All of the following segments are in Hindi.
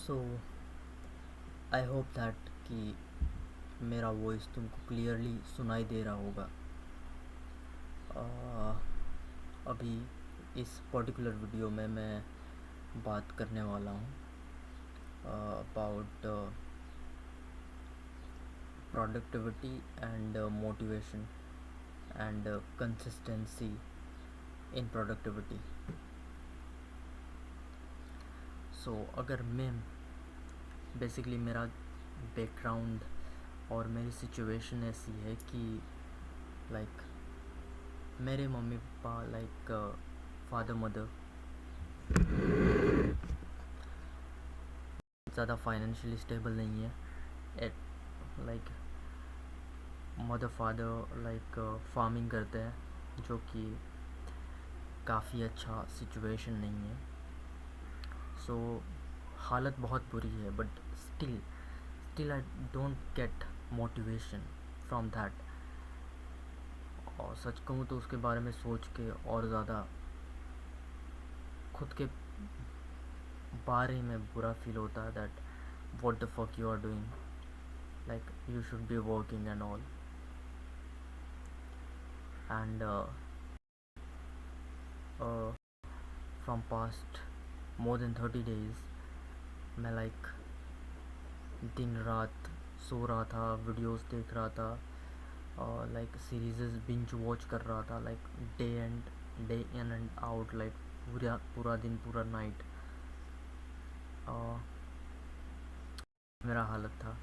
सो आई होप दैट कि मेरा वॉइस तुमको क्लियरली सुनाई दे रहा होगा। अभी इस पर्टिकुलर वीडियो में मैं बात करने वाला हूँ about productivity and motivation and consistency in productivity. So अगर मैं बेसिकली मेरा बैकग्राउंड और मेरी सिचुएशन ऐसी है कि लाइक मेरे mummy papa like father mother ज़्यादा फाइनेंशियली स्टेबल नहीं है। At like mother father like farming करते हैं, जो कि काफ़ी अच्छा सिचुएशन नहीं है। सो हालत बहुत बुरी है, but still I don't get motivation from that. और सच कहूँ तो उसके बारे में सोच के और ज़्यादा खुद के बारे में बुरा फील होता है that what the fuck you are doing, like you should be working and all. And from past more than 30 days मैं लाइक दिन रात सो रहा था, वीडियोस देख रहा था और लाइक सीरीज़ बिंज वॉच कर रहा था, like day in and out, like पूरा दिन पूरा नाइट मेरा हालत था।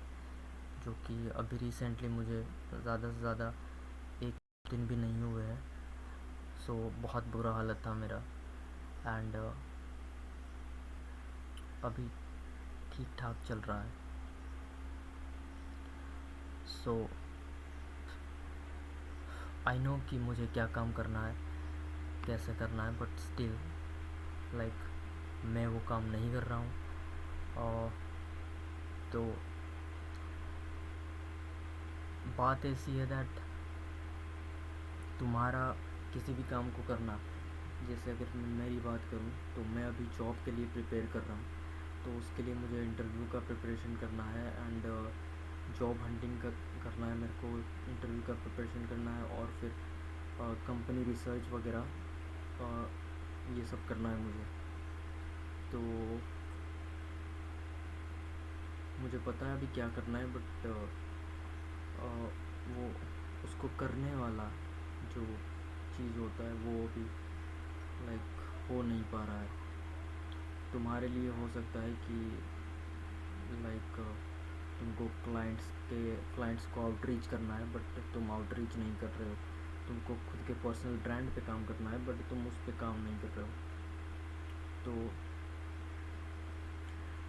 जो कि अभी रिसेंटली मुझे ज़्यादा से ज़्यादा एक दिन भी नहीं हुए हैं। सो बहुत बुरा हालत था मेरा। एंड अभी ठीक ठाक चल रहा है। सो आई नो कि मुझे क्या काम करना है, कैसे करना है, बट स्टिल लाइक मैं वो काम नहीं कर रहा हूँ। और तो बात ऐसी है दैट तुम्हारा किसी भी काम को करना, जैसे अगर मेरी बात करूँ तो मैं अभी जॉब के लिए प्रिपेयर कर रहा हूँ। तो उसके लिए मुझे इंटरव्यू का प्रिपरेशन करना है एंड जॉब हंटिंग करना है मेरे को, इंटरव्यू का प्रिपरेशन करना है और फिर कंपनी रिसर्च वगैरह ये सब करना है मुझे। तो मुझे पता है अभी क्या करना है, बट वो उसको करने वाला जो चीज़ होता है वो अभी लाइक हो नहीं पा रहा है। तुम्हारे लिए हो सकता है कि लाइक तुमको क्लाइंट्स को आउटरीच करना है, बट तुम आउटरीच नहीं कर रहे हो। तुमको खुद के पर्सनल ब्रांड पे काम करना है, बट तुम उस पे काम नहीं कर रहे हो। तो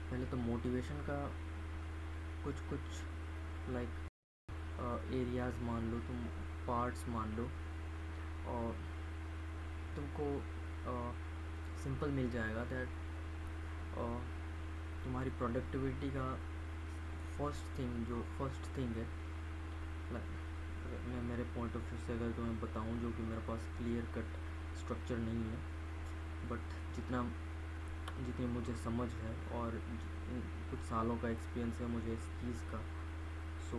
पहले तो मोटिवेशन का कुछ लाइक एरियाज़ मान लो, तुम पार्ट्स मान लो और तुमको सिंपल मिल जाएगा दैट तुम्हारी प्रोडक्टिविटी का फर्स्ट थिंग है। मैं मेरे पॉइंट ऑफ व्यू से अगर तुम्हें बताऊं, जो कि मेरे पास क्लियर कट स्ट्रक्चर नहीं है, बट जितनी मुझे समझ है और कुछ सालों का एक्सपीरियंस है मुझे इस चीज़ का। सो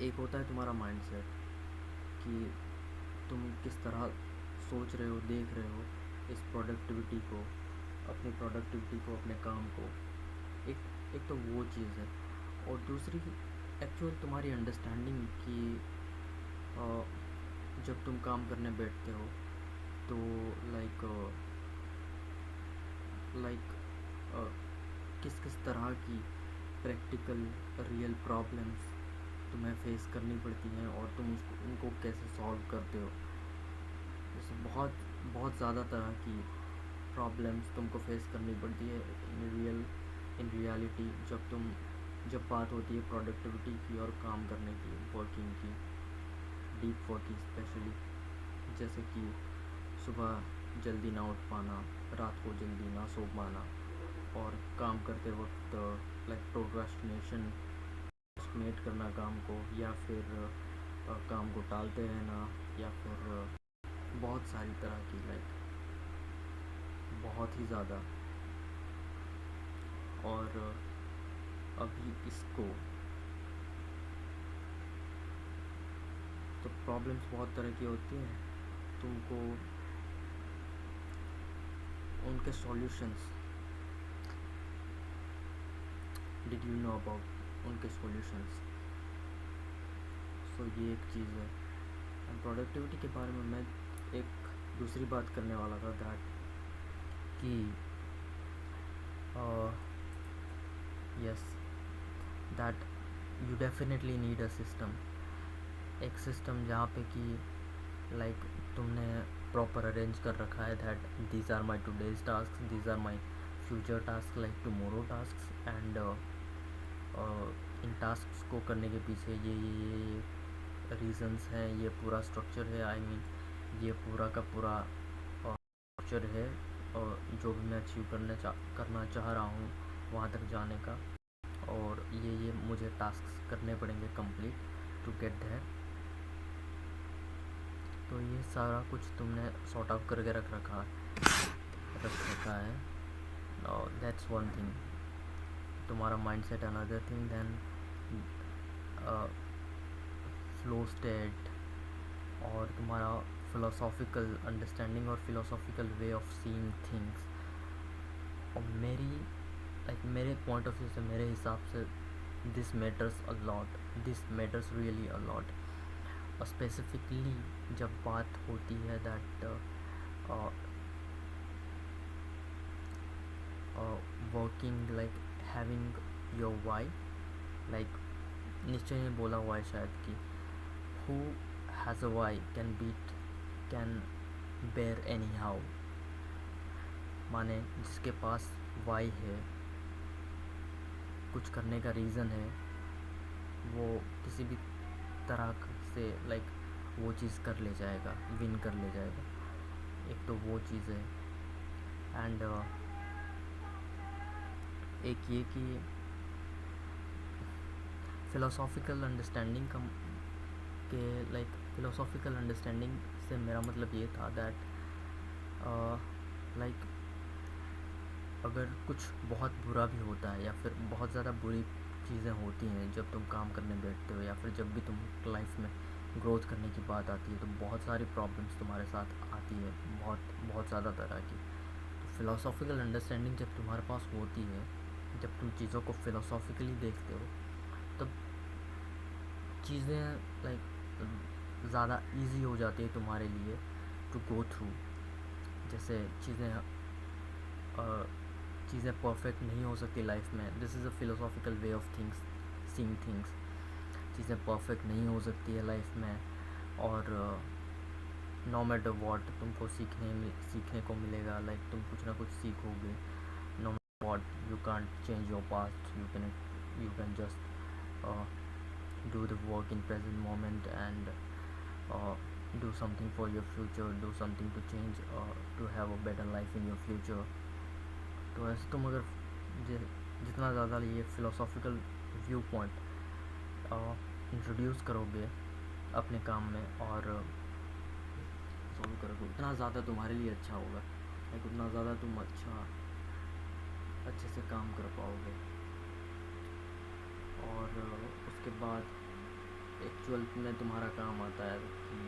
एक होता है तुम्हारा माइंडसेट कि तुम किस तरह सोच रहे हो, देख रहे हो इस प्रोडक्टिविटी को, अपनी प्रोडक्टिविटी को, अपने काम को। एक तो वो चीज़ है, और दूसरी एक्चुअल तुम्हारी अंडरस्टैंडिंग कि जब तुम काम करने बैठते हो तो लाइक किस किस तरह की प्रैक्टिकल रियल प्रॉब्लम्स तुम्हें फेस करनी पड़ती हैं और तुम उनको कैसे सॉल्व करते हो। जैसे बहुत ज़्यादा तरह की प्रॉब्लम्स तुमको फेस करनी पड़ती है इन रियलिटी, जब बात होती है प्रोडक्टिविटी की और काम करने की, वर्किंग की, डीप वर्क की स्पेशली। जैसे कि सुबह जल्दी ना उठ पाना, रात को जल्दी ना सो पाना, और काम करते वक्त लाइक प्रोक्रास्टिनेट करना काम को, या फिर काम को टालते रहना, या फिर बहुत सारी तरह की लाइक बहुत ही ज़्यादा और अभी इसको तो प्रॉब्लम्स बहुत तरह की होती हैं, तुमको उनके solutions, did you know about उनके सॉल्यूशंस? सो ये एक चीज़ है। प्रोडक्टिविटी के बारे में मैं एक दूसरी बात करने वाला था, दैट कि yes, that you definitely need a system, एक सिस्टम जहाँ पे कि लाइक तुमने प्रॉपर अरेंज कर रखा है, that these are my today's task, these are my future task, like tomorrow task, and इन टास्क को करने के पीछे ये रीजंस हैं, ये पूरा स्ट्रक्चर है, आई मीन ये पूरा का पूरा स्ट्रक्चर है, और जो भी मैं अचीव करना चाह रहा हूँ वहाँ तक जाने का, और ये मुझे टास्क करने पड़ेंगे कंप्लीट टू गेट देयर। तो ये सारा कुछ तुमने सॉर्ट आउट करके रख रखा है, दैट्स वन थिंग। तुम्हारा mindset another thing, then flow state, और तुम्हारा फिलोसॉफिकल अंडरस्टैंडिंग और philosophical way of seeing things. और मेरे पॉइंट ऑफ व्यू से, मेरे हिसाब से this matters a lot, this matters really a lot. और स्पेसिफिकली जब बात होती है that working, like having your why, like Nishchay ने बोला हुआ है शायद कि who has a why can bear any how, माने जिसके पास वाई है, कुछ करने का रीज़न है, वो किसी भी तरह से लाइक वो चीज़ कर ले जाएगा, विन कर ले जाएगा। एक तो वो चीज़ है, एंड एक ये कि फ़िलोसॉफ़िकल अंडरस्टैंडिंग के लाइक फ़िलोसॉफ़िकल अंडरस्टैंडिंग से मेरा मतलब ये था दैट लाइक अगर कुछ बहुत बुरा भी होता है, या फिर बहुत ज़्यादा बुरी चीज़ें होती हैं जब तुम काम करने बैठते हो, या फिर जब भी तुम लाइफ में ग्रोथ करने की बात आती है, तो बहुत सारी प्रॉब्लम्स तुम्हारे साथ आती है, बहुत बहुत ज़्यादा तरह की। तो फ़िलोसॉफ़िकल अंडरस्टैंडिंग जब तुम्हारे पास होती है, जब तुम चीज़ों को फ़िलोसॉफ़िकली देखते हो, तब चीज़ें लाइक ज़्यादा इजी हो जाती है तुम्हारे लिए टू गो थ्रू। जैसे चीज़ें परफेक्ट नहीं हो सकती लाइफ में, this is a philosophical way of things, seeing things. चीज़ें परफेक्ट नहीं हो सकती है लाइफ में, और नो मैटर व्हाट तुमको सीखने को मिलेगा, लाइक तुम कुछ ना कुछ सीखोगे। No matter what, you can't change your past, you can just do the work in present moment, and do something for your future, do something to change, to have a better life in your future। तो ऐसे तुम अगर जितना ज़्यादा ये फ़िलोसॉफ़िकल व्यू पॉइंट इंट्रोड्यूस करोगे अपने काम में, और सॉल्व करोगे, उतना ज़्यादा तुम्हारे लिए अच्छा होगा, लाइक उतना ज़्यादा तुम अच्छे से काम कर पाओगे। और उसके बाद एक्चुअल में तुम्हारा काम आता है कि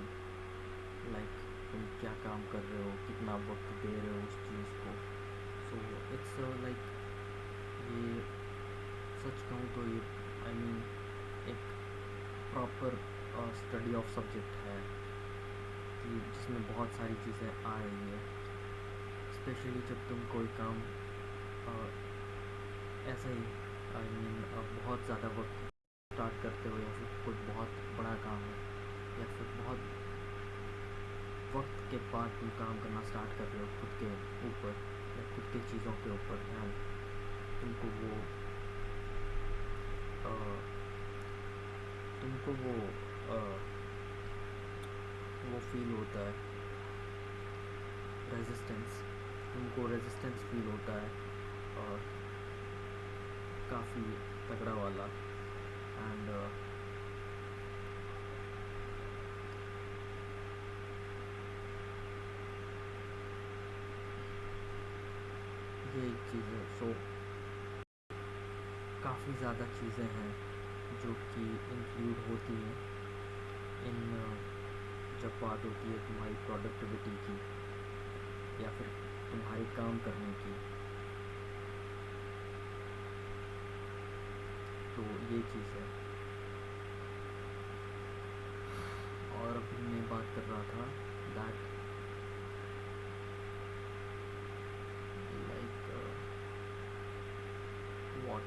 लाइक तुम क्या काम कर रहे हो, कितना वक्त दे रहे हो उस चीज़ को। सो इट्स लाइक, ये सच कहूँ तो ये आई मीन एक प्रॉपर स्टडी ऑफ सब्जेक्ट है, कि जिसमें बहुत सारी चीज़ें आ रही है, स्पेशली जब तुम कोई काम ऐसे ही आई मीन बहुत ज़्यादा वक्त स्टार्ट करते हो, या फिर कोई बहुत बड़ा काम है, या फिर बहुत वक्त के बाद तुम काम करना स्टार्ट कर रहे हो खुद के ऊपर, या खुद की चीज़ों के ऊपर, एंड तुमको वो फील होता है, तुमको रेजिस्टेंस फील होता है, और काफ़ी तगड़ा वाला। एंड ये एक चीज़ है। सो काफ़ी ज़्यादा चीज़ें हैं जो कि इंक्लूड होती हैं इन जब बात होती है तुम्हारी प्रोडक्टिविटी की या फिर तुम्हारे काम करने की। तो ये चीज़ है। और अभी मैं बात कर रहा था दैट लाइक व्हाट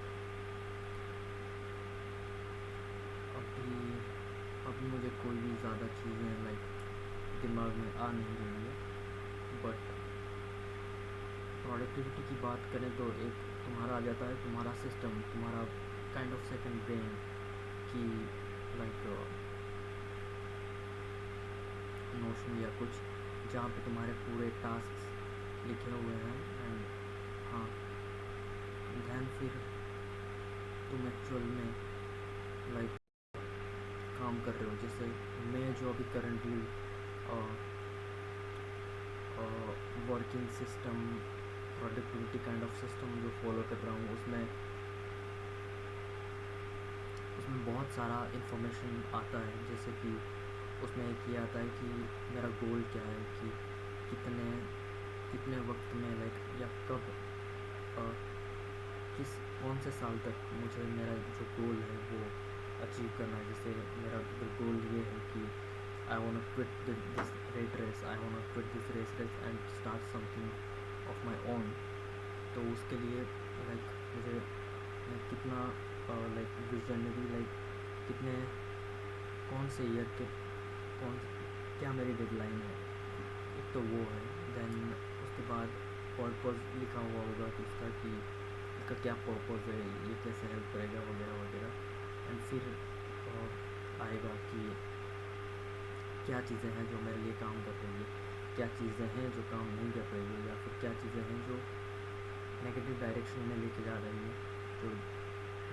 अभी अभी मुझे कोई भी ज़्यादा चीज़ें लाइक दिमाग में आ नहीं रही है। बट प्रोडक्टिविटी की बात करें तो एक तुम्हारा आ जाता है तुम्हारा सिस्टम, तुम्हारा काइंड ऑफ सेकंड ब्रेन की लाइक नोशन या कुछ, जहाँ पे तुम्हारे पूरे टास्क लिखे हुए हैं। एंड हाँ, ध्यान फिर तुम एक्चुअल में लाइक काम कर रहे हो। जैसे मैं जो अभी currently working system, productivity kind of system जो फॉलो कर रहा हूँ, उसमें बहुत सारा इन्फॉर्मेशन आता है। जैसे कि उसमें एक ये आता है कि मेरा गोल क्या है, कि कितने कितने वक्त में लाइक या कब किस कौन से साल तक मुझे मेरा जो गोल है वो अचीव करना है। जैसे मेरा गोल ये है कि I want to quit this rat race, I want to quit this race and start something of my own. तो उसके लिए लाइक मुझे कितना लाइक विजनरी, लाइक कितने कौन से ईयर के कौन क्या मेरी डेडलाइन है, एक तो वो है। देन उसके बाद पर्पज़ लिखा हुआ होगा कि इसका, कि इसका क्या पर्पज़ है, ये कैसे हेल्प करेगा वगैरह वगैरह। एंड फिर आएगा कि क्या चीज़ें हैं जो मेरे लिए काम कर रही है, क्या चीज़ें हैं जो काम नहीं कर रही है, या फिर क्या चीज़ें हैं जो नेगेटिव डायरेक्शन में लेके जा रही हैं। जो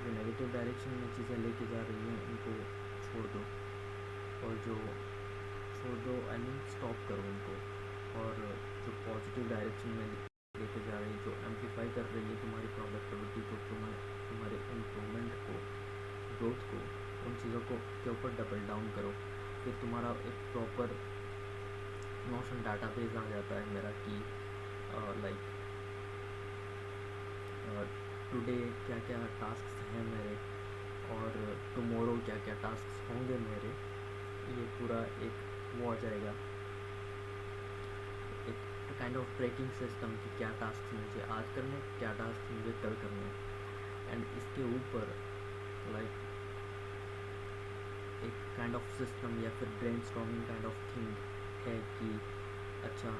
जो नेगेटिव डायरेक्शन में चीज़ें लेके जा रही हैं उनको छोड़ दो, और जो छोड़ दो आई मीन स्टॉप करो उनको। और जो पॉजिटिव डायरेक्शन में लेके जा रही है, जो एम्पलीफाई कर रही है तुम्हारी प्रोडक्टिविटी को, तुम्हारे इम्प्रूवमेंट को, ग्रोथ को, उन चीज़ों को के ऊपर डबल डाउन करो। फिर तुम्हारा एक प्रॉपर नोशन डाटाबेस आ जाता है मेरा कि लाइक टुडे क्या क्या टास्क हैं मेरे, और टुमारो क्या क्या टास्क होंगे मेरे। ये पूरा एक वो आ जाएगा, एक काइंड ऑफ ट्रैकिंग सिस्टम कि क्या टास्क मुझे आज करने, क्या टास्क मुझे कल करने। एंड इसके ऊपर लाइक एक काइंड ऑफ सिस्टम या फिर ब्रेनस्टॉर्मिंग काइंड ऑफ थिंग है कि अच्छा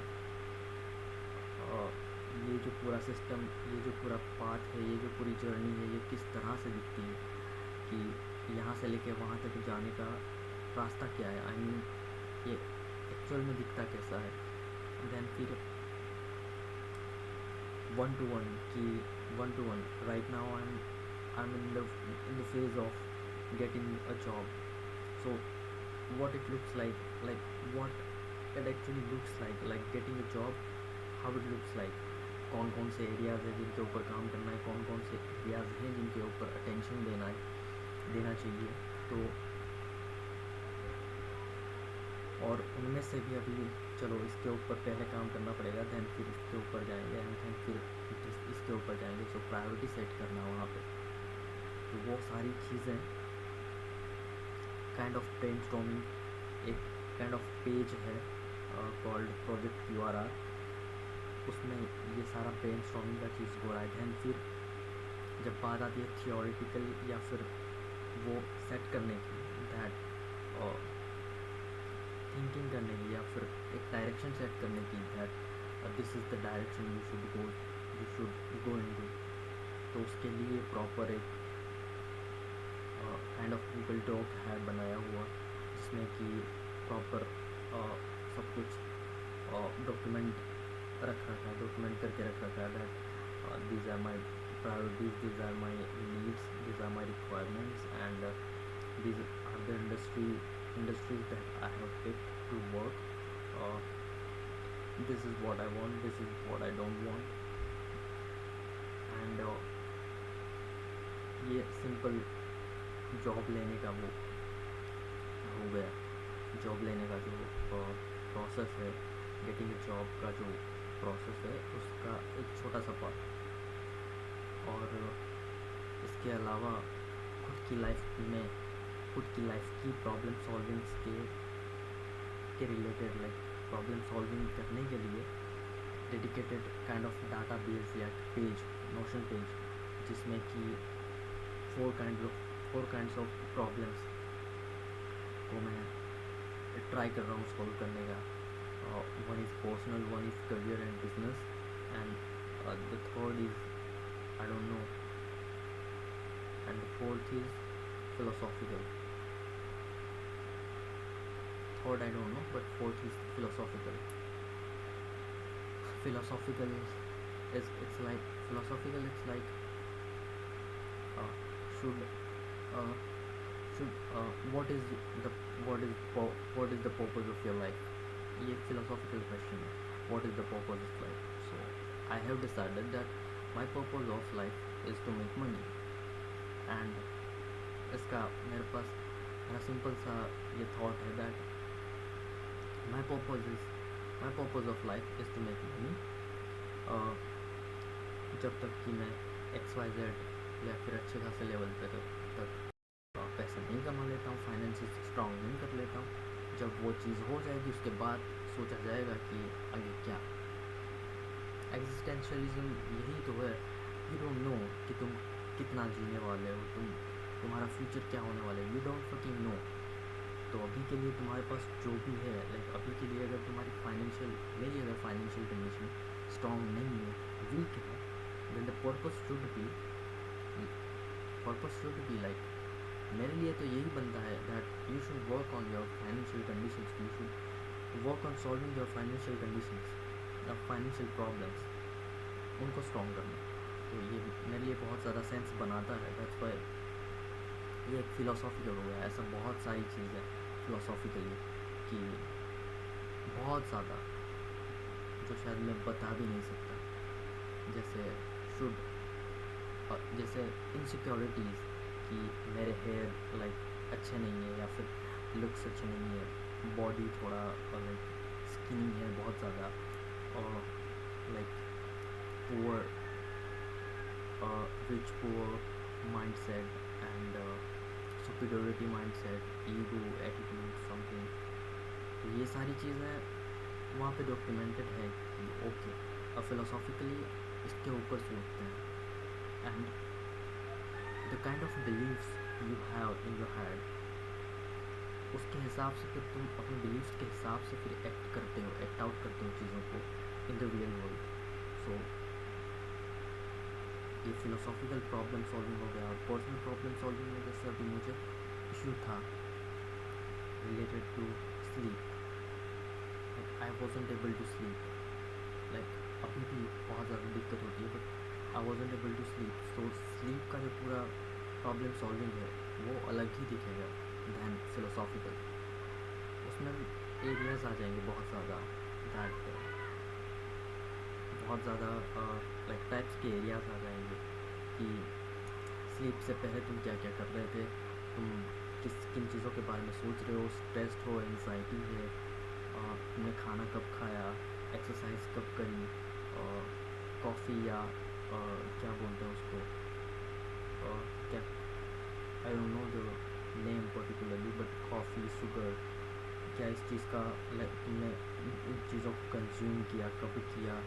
ये जो पूरा सिस्टम, ये जो पूरा पाथ है, ये जो पूरी जर्नी है, ये किस तरह से दिखती है, कि यहाँ से लेके वहाँ तक जाने का रास्ता क्या है, आई मीन ये एक्चुअल में दिखता कैसा है। देन फिर 1 to 1 कि 1 to 1 right now I am in the phase of getting a job. So what it looks like what it actually looks like getting a job, how it looks like, कौन कौन से एरियाज़ हैं जिनके ऊपर काम करना है, कौन कौन से एरियाज़ हैं जिनके ऊपर अटेंशन देना चाहिए। तो और उनमें से भी अभी चलो इसके ऊपर पहले काम करना पड़ेगा, दैन फिर इसके ऊपर जाएंगे, एंड दैन फिर इसके ऊपर जाएंगे। सो प्रायोरिटी सेट करना वहाँ पे। तो वो सारी चीज़ें काइंड ऑफ ब्रेनस्टॉर्मिंग, एक काइंड ऑफ पेज है कॉल्ड प्रोजेक्ट QRR, उसमें ये सारा ब्रेनस्टॉर्मिंग का चीज़ हो रहा है। दैन फिर जब बात आती है थियोरेटिकल या फिर वो सेट करने की, दैट थिंकिंग करने की, या फिर एक डायरेक्शन सेट करने की, that this is the direction you should go into. तो उसके लिए प्रॉपर एक काइंड ऑफ गूगल डॉक है बनाया हुआ, जिसमें कि प्रॉपर सब कुछ डॉक्यूमेंट डॉक्यूमेंट करके रख रखा है। That these are my priorities, these are my needs, these are my requirements, and these are the industries that I have picked to work. uh, this is what I want, this is what I don't want, and ये सिंपल जॉब लेने का वो हो गया, जॉब लेने का जो प्रोसेस है, गेटिंग ए जॉब का जो प्रोसेस है उसका एक छोटा सा पार्ट। और इसके अलावा खुद की लाइफ में, खुद की लाइफ की प्रॉब्लम सॉल्विंग्स के रिलेटेड, लाइक प्रॉब्लम सॉल्विंग करने के लिए dedicated kind of data base या पेज, नोशन पेज, जिसमें कि फोर काइंड्स ऑफ प्रॉब्लम्स को मैं ट्राई कर रहा हूँ सॉल्व करने का। One is personal, one is career and business, and the third is I don't know, and the fourth is philosophical. Third I don't know, but fourth is philosophical. Philosophical is, it's like philosophical, it's like uh, should uh, what is the what is the purpose of your life? ये philosophical question है. What is the purpose of life? So I have decided that my purpose of life is to make money, and इसका मेरे पास मेरा सिंपल सा ये थॉट है that my purpose of life is to make money. जब तक कि मैं XYZ या फिर अच्छे खासे लेवल पे तक पैसा नहीं कमा लेता हूँ, फाइनेंशियल स्ट्रॉन्ग नहीं कर लेता हूँ, जब वो चीज़ हो जाएगी उसके बाद सोचा जाएगा कि आगे क्या। एग्जिस्टेंशियलिज्म यही तो है। यू डोंट नो कि तुम कितना जीने वाले हो, तुम्हारा फ्यूचर क्या होने वाला है, यू डोंट फकिंग नो। तो अभी के लिए तुम्हारे पास जो भी है, लाइक अभी के लिए अगर तुम्हारी मेरी अगर फाइनेंशियल कंडीशन स्ट्रॉन्ग नहीं है, वीक है, then the purpose should be like, मेरे लिए तो यही बनता है that you should work on your financial conditions, you should work on solving your financial conditions, financial problems, उनको स्ट्रॉन्ग करना। तो ये मेरे लिए बहुत ज़्यादा सेंस बनाता है। दैट्स व्हाई ये एक फ़िलोसॉफिकल हो गया। ऐसा बहुत सारी चीज़ है फ़िलोसॉफिकली कि बहुत ज़्यादा, जो शायद मैं बता भी नहीं सकता। जैसे इनसिक्योरिटीज़ कि मेरे हेयर लाइक अच्छे नहीं है, या फिर लुक्स अच्छे नहीं है, बॉडी थोड़ा लाइक स्किनी है बहुत ज़्यादा, और like poor rich poor mindset and superiority mindset, ego, attitude, something. तो ये सारी चीज़ें वहाँ पे डॉक्यूमेंटेड है कि ओके, अब फिलोसॉफिकली इसके ऊपर सोचते हैं, and the kind of believes you have in your head, उसके हिसाब से फिर तुम अपने बिलीव्स के हिसाब से फिर एक्ट आउट करते हो चीज़ों को इन द रियल वर्ल्ड। सो ये फिलोसॉफिकल प्रॉब्लम सॉल्विंग हो गया। और पर्सनल प्रॉब्लम सॉल्विंग में जैसे अभी मुझे इशू था related to sleep, like I wasn't able to sleep, like अभी भी बहुत ज़्यादा दिक्कत होती है, but I wasn't able to sleep. So sleep का जो पूरा प्रॉब्लम सॉल्विंग है वो अलग ही दिखेगा दैन फिलोसॉफिकल। उसमें एरियाज़ आ जाएंगे बहुत ज़्यादा, बहुत ज़्यादा लाइक टाइप्स के एरियाज़ आ जाएंगे कि स्लीप से पहले तुम क्या क्या कर रहे थे, तुम किन चीज़ों के बारे में सोच रहे हो, स्ट्रेस्ड हो, एंजाइटी है, तुमने खाना कब खाया, एक्सरसाइज कब करी, कॉफ़ी या क्या बोलते हैं उसको, क्या, I don't know the name particularly, but coffee, sugar, क्या इस चीज़ का तुमने इन चीज़ों को कंज्यूम किया, कब किया,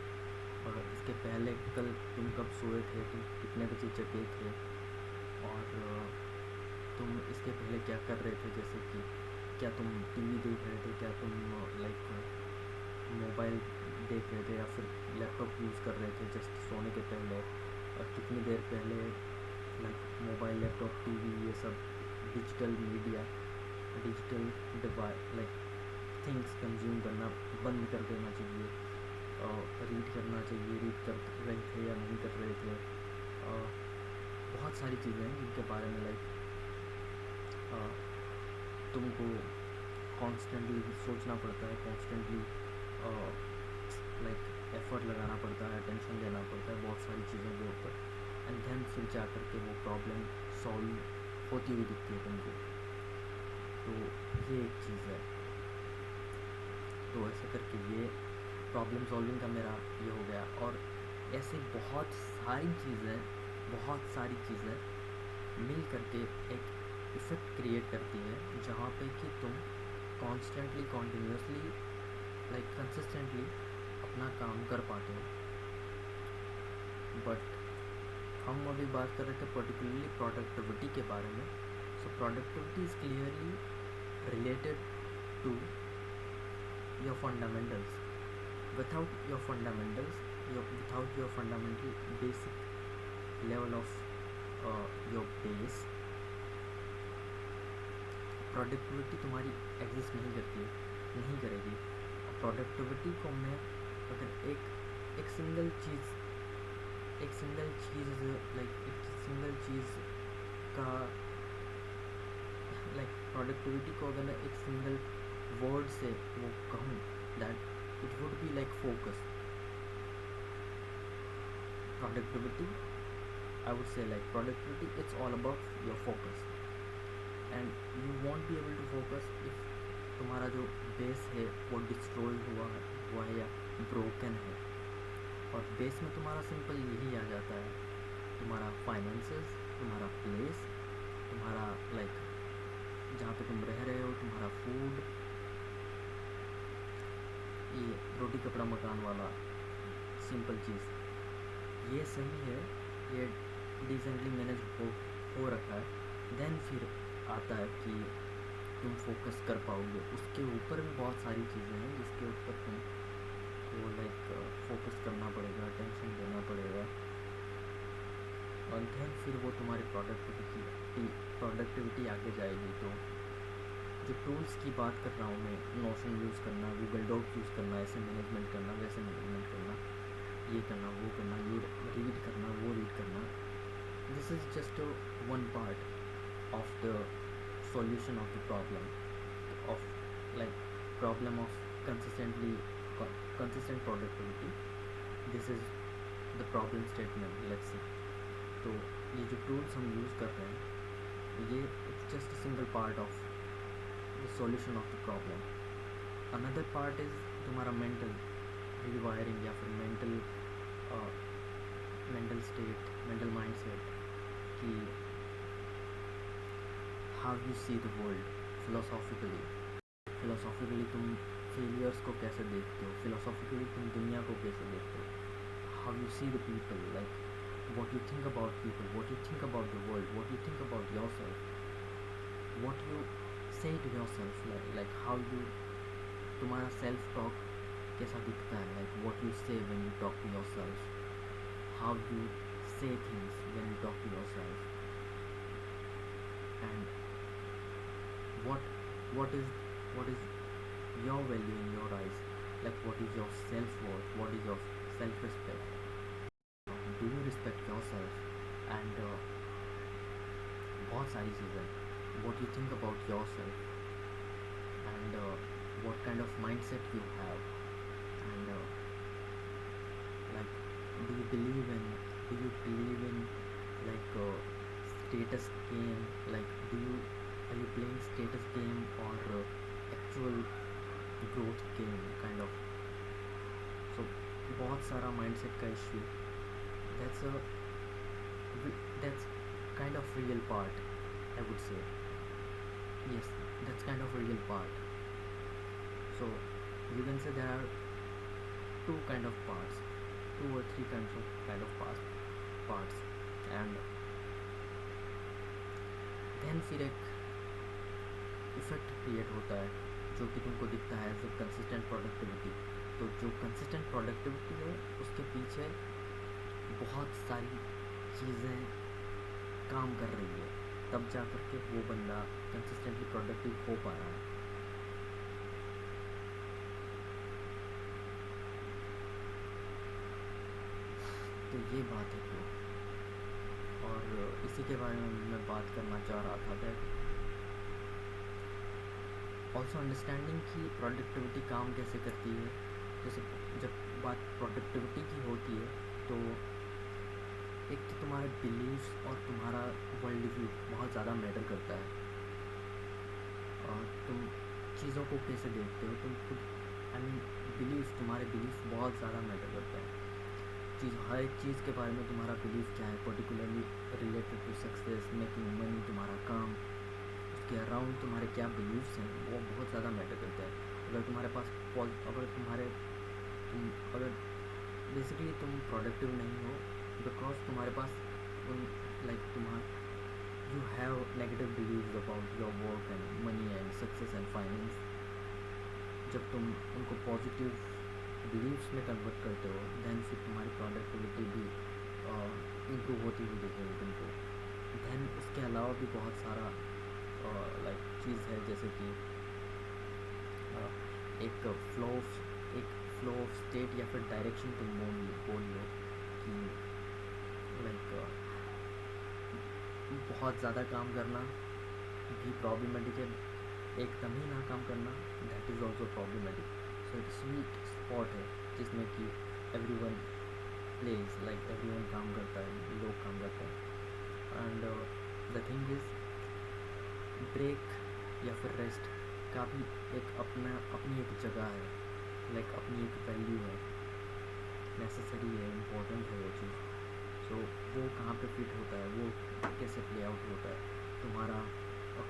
और इसके पहले कल तुम कब सोए थे, तुम कितने बजे जगे थे, और तुम इसके पहले क्या कर रहे थे, जैसे कि क्या तुम टीवी देख रहे थे, क्या तुम लाइक मोबाइल देख रहे थे, या फिर लैपटॉप यूज़ कर रहे थे जस्ट सोने के पहले, और कितनी देर पहले लाइक मोबाइल, लैपटॉप, टीवी, ये सब digital media, digital device like things consume करना बंद कर देना चाहिए, रीड करना चाहिए, रीड कर रहे थे या नहीं कर रहे थे। बहुत सारी चीज़ें हैं जिनके बारे में लाइक तुमको कॉन्स्टेंटली सोचना पड़ता है, कॉन्स्टेंटली लाइक एफ़र्ट लगाना पड़ता है, अटेंशन देना पड़ता है बहुत सारी चीज़ों के ऊपर, एंड देन फिर जा कर के वो प्रॉब्लम सॉल्व होती हुई दिखती है तुमको। तो ये एक चीज़ है। तो ऐसे करके ये प्रॉब्लम सॉल्विंग का मेरा ये हो गया। और ऐसे बहुत सारी चीज़ें मिल करके एक इफ़ेक्ट क्रिएट करती है, जहाँ पे कि तुम कॉन्स्टेंटली कॉन्टीन्यूसली कंसिस्टेंटली अपना काम कर पाते हो। बट हम अभी बात कर रहे थे पर्टिकुलरली प्रोडक्टिविटी के बारे में। So productivity is clearly related to your fundamentals. without your fundamental basic level of your base, productivity तुम्हारी एग्जिस्ट नहीं करेगी। प्रोडक्टिविटी को मैं अगर एक सिंगल चीज़ का प्रोडक्टिविटी को अगर मैं एक सिंगल वर्ड से वो कहूँ, that it would be like focus. Productivity, I would say productivity, it's all about your focus, and you won't be able to focus if तुम्हारा जो बेस है वो डिस्ट्रॉय हुआ है या ब्रोकन है। और बेस में तुम्हारा सिंपल यही आ जाता है, तुम्हारा फाइनेंसेस, तुम्हारा प्लेस, तुम्हारा जहाँ पे तुम रह रहे हो, तुम्हारा फूड, ये रोटी कपड़ा मकान वाला सिंपल चीज़, ये सही है, ये डिसेंटली मैनेज हो रखा है। देन फिर आता है कि तुम फोकस कर पाओगे। उसके ऊपर भी बहुत सारी चीज़ें हैं जिसके ऊपर तुमको फोकस करना पड़ेगा, अटेंशन देना पड़ेगा। और देन फिर वो तुम्हारी प्रोडक्टिविटी आगे जाएगी। तो जो टूल्स की बात कर रहा हूँ मैं, नोशन यूज़ करना, गूगल डॉक यूज़ करना, ऐसे मैनेजमेंट करना, वैसे मैनेजमेंट करना, ये करना, वो करना, ये रीड करना, वो रीड करना, this is just one part of the solution of the problem of consistent productivity. This is the problem statement, let's see. तो ये जो टूल्स हम यूज़ कर रहे हैं, ये it's just a single part of the solution of the problem. Another part is तुम्हारा mental rewiring या फिर mental state, mental mindset, कि how you see the world philosophically तुम failures को कैसे देखते हो, philosophically तुम दुनिया को कैसे देखते हो, how you see the people, what you think about people, what you think about the world, what you think about yourself, what you say to yourself, how you, तुम्हारा self talk कैसा दिखता है, what you say when you talk to yourself, how you say things when you talk to yourself, and what is your value in your eyes, what is your self-worth, what is your self-respect, do you respect yourself, and बहुत सारी चीज़ें, what you think about yourself, and what kind of mindset you have, and do you believe in status game, are you playing status game or actual growth game kind of. So बहुत सारा mindset का issue, that's kind of real part, I would say. Yes, that's kind of real part. So you can say there are two kind of parts, 2 or 3 kind of parts, and then फिर एक इफ़ेक्ट क्रिएट होता है जो कि तुमको दिखता है एज ए कंसिस्टेंट प्रोडक्टिविटी। तो जो कंसिस्टेंट प्रोडक्टिविटी है उसके पीछे बहुत सारी चीज़ें काम कर रही है, तब जा कर के वो बंदा कंसिस्टेंटली प्रोडक्टिव हो पा रहा है। तो ये बात है तो, और इसी के बारे में मैं बात करना चाह रहा था, दैट ऑल्सो अंडरस्टैंडिंग कि प्रोडक्टिविटी काम कैसे करती है। जैसे जब बात प्रोडक्टिविटी की होती है तो एक तो तुम्हारे बिलीव्स और तुम्हारा वर्ल्ड व्यू बहुत ज़्यादा मैटर करता है। और तुम चीज़ों को कैसे देखते हो, तुम खुद आई मीन बिलीव्स, तुम्हारे बिलीव्स बहुत ज़्यादा मैटर करता है। हर एक चीज़ के बारे में तुम्हारा बिलीव क्या है, particularly related to success, making money, तुम्हारा काम, उसके अराउंड तुम्हारे क्या बिलीव्स हैं, वो बहुत ज़्यादा मैटर करता है। अगर तुम्हारे पास अगर अगर बेसिकली तुम प्रोडक्टिव नहीं हो बिकॉज तुम्हारे पास तुम्हारा you have negative believes about your work and money and success and finance. जब तुम उनको पॉजिटिव बिलीव्स में कन्वर्ट करते हो देन फिर तुम्हारी प्रोडक्टिविटी भी इम्प्रूव होती हुई दिखेगी तुमको। देन इसके अलावा भी बहुत सारा चीज़ है, जैसे कि एक फ्लो ऑफ स्टेट या फिर डायरेक्शन तुम बोल लो कि बहुत ज़्यादा काम करना भी प्रॉब्लमेटिक है, एकदम ही ना काम करना दैट इज़ ऑल्सो प्रॉब्लमेटिक। सो एक स्वीट स्पॉट है जिसमें कि एवरीवन प्लेज, एवरीवन काम करता है, लोग काम करते हैं। And the thing is break या फिर रेस्ट का भी अपनी एक जगह है, अपनी एक वैल्यू है, नेसेसरी है, इम्पोर्टेंट है वो चीज़। सो वो कहाँ पे फिट होता है, वो कैसे प्ले आउट होता है, तुम्हारा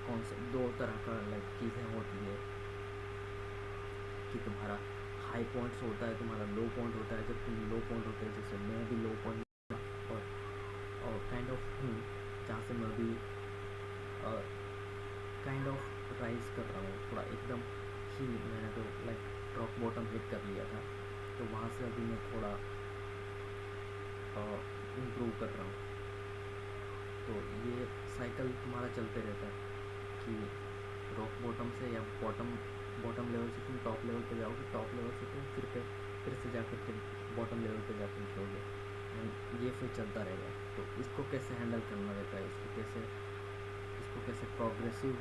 कौन सा दो तरह का चीज़ें होती है कि तुम्हारा हाई पॉइंट्स होता है, तुम्हारा लो पॉइंट होता है। जब तुम लो पॉइंट होते हैं, जैसे मैं भी लो पॉइंट और काइंड ऑफ हूँ, जहाँ से मैं भी काइंड ऑफ राइज कर रहा हूँ थोड़ा, एकदम ही मैंने तो रॉक बॉटम हिट कर लिया था, तो वहाँ से अभी मैं थोड़ा इम्प्रूव कर रहा हूँ। तो ये साइकिल तुम्हारा चलते रहता है कि रॉक बॉटम से या बॉटम लेवल से तुम टॉप लेवल पे जाओगे, टॉप लेवल से तुम फिर से जाकर के बॉटम लेवल पे जाकर निकलोगे, एंड ये फिर चलता रहेगा। तो इसको कैसे हैंडल करना रहता है, इसको कैसे प्रोग्रेसिव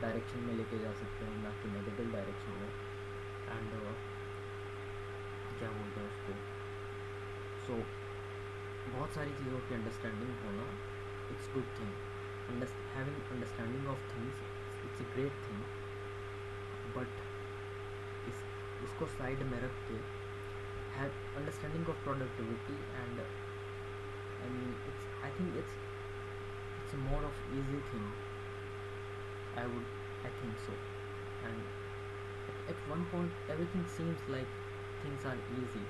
डायरेक्शन में लेके जा सकते हैं, ना कि नेगेटिव डायरेक्शन में। एंड क्या बोलते हैं उसको, सो बहुत सारी चीज़ों की अंडरस्टैंडिंग होना it's good thing. Having understanding of things it's a great thing, but इसको साइड में रख के have understanding of productivity and I think it's more of easy thing, I think so. And at one point everything seems like things are easy,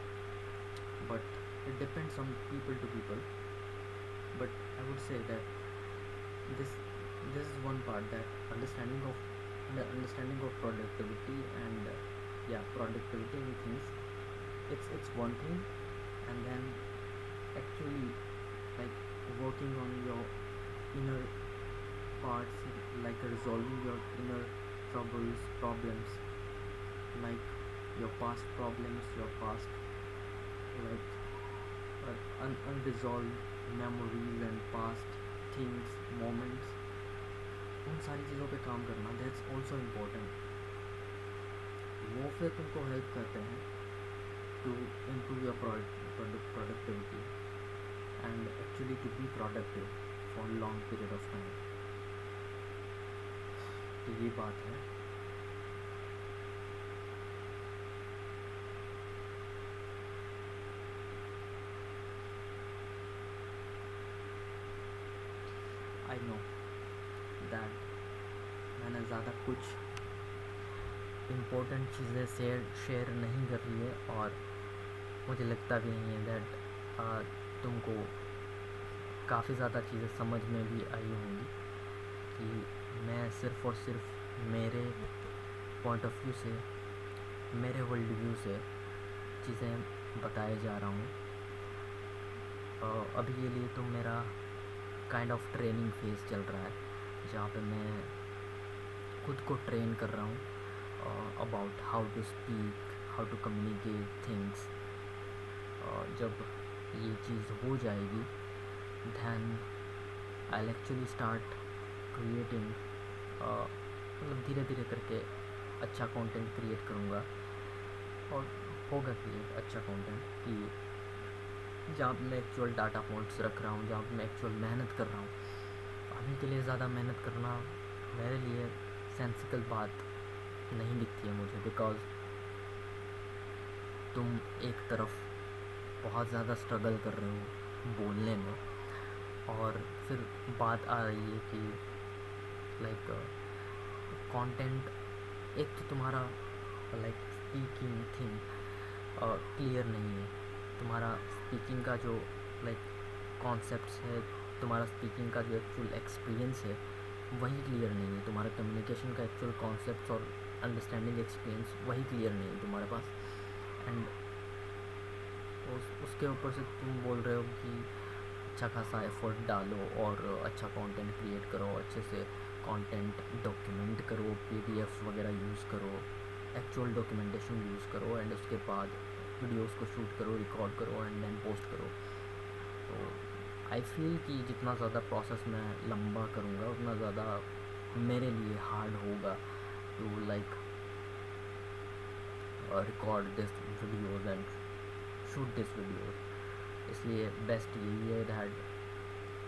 but it depends on people to people. But I would say that this is one part, that understanding of productivity and productivity and things, it's one thing, and then actually working on your inner parts, resolving your inner problems, like your past problems, your past unresolved memories and past things, moments, उन सारी चीज़ों पे काम करना, दैट्स ऑल्सो इम्पोर्टेंट। वो फिर तुमको हेल्प करते हैं to improve your productivity and actually to be productive for long period of time. तो ये बात है। आई नो दैट मैंने ज़्यादा कुछ इम्पोर्टेंट चीज़ें शेयर नहीं कर रही है, और मुझे लगता भी नहीं है दैट तुमको काफ़ी ज़्यादा चीज़ें समझ में भी आई होंगी कि मैं सिर्फ़ और सिर्फ मेरे पॉइंट ऑफ व्यू से, मेरे वर्ल्ड व्यू से चीज़ें बताए जा रहा हूँ। अभी के लिए तो मेरा काइंड ऑफ ट्रेनिंग फेज़ चल रहा है, जहाँ पे मैं खुद को ट्रेन कर रहा हूँ about how to speak, how to communicate things. जब ये चीज़ हो जाएगी then I'll actually start creating धीरे धीरे करके अच्छा कंटेंट क्रिएट करूँगा, और होगा क्रिएट अच्छा कंटेंट कि जहाँ पे मैं एक्चुअल डाटा पॉइंट्स रख रहा हूँ, जहाँ पे मैं एक्चुअल मेहनत कर रहा हूँ। अभी के लिए ज़्यादा मेहनत करना मेरे लिए सेंसिबल बात नहीं दिखती है मुझे, बिकॉज़ तुम एक तरफ बहुत ज़्यादा स्ट्रगल कर रहे हो बोलने में, और फिर बात आ रही है कि लाइक कंटेंट, एक तो तुम्हारा लाइक स्पीकिंग थिंग क्लियर नहीं है। तुम्हारा स्पीकिंग का जो लाइक कॉन्सेप्ट्स है, तुम्हारा स्पीकिंग का जो एक्चुअल एक्सपीरियंस है वही क्लियर नहीं है। तुम्हारा कम्युनिकेशन का एक्चुअल कॉन्सेप्ट्स और अंडरस्टैंडिंग एक्सपीरियंस वही क्लियर नहीं है तुम्हारे पास। एंड उसके ऊपर से तुम बोल रहे हो कि अच्छा खासा एफर्ट डालो और अच्छा कंटेंट क्रिएट करो, अच्छे से कंटेंट डॉक्यूमेंट करो, पीडीएफ वगैरह यूज़ करो, एक्चुअल डॉक्यूमेंटेशन यूज़ करो, एंड उसके बाद वीडियोस को शूट करो, रिकॉर्ड करो एंड देन पोस्ट करो। तो आई फील कि जितना ज़्यादा प्रोसेस मैं लंबा करूँगा उतना ज़्यादा मेरे लिए हार्ड होगा to like record this videos and shoot this videos. इसलिए बेस्ट यही है that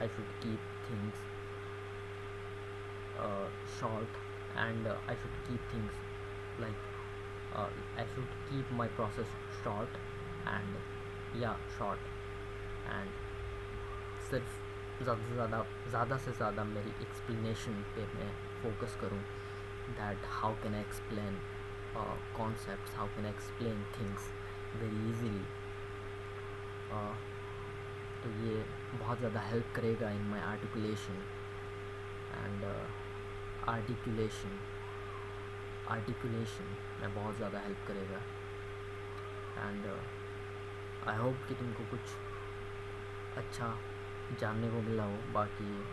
I should keep things short, and I should keep things like I should keep my process short, and short, and सिर्फ ज़्यादा से ज़्यादा मेरी एक्सप्लेनेशन पे मैं फोकस करूँ, that how can I explain concepts, how can I explain things very easily. तो ये बहुत ज़्यादा हेल्प करेगा इन माई आर्टिकुलेशन एंड आर्टिकुलेशन में बहुत ज़्यादा हेल्प करेगा। एंड आई होप कि तुमको कुछ अच्छा जानने को मिला हो। बाकी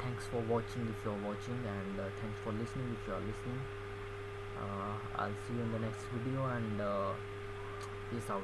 thanks for watching if you are watching, and thanks for listening if you are listening. I'll see you in the next video, and peace out.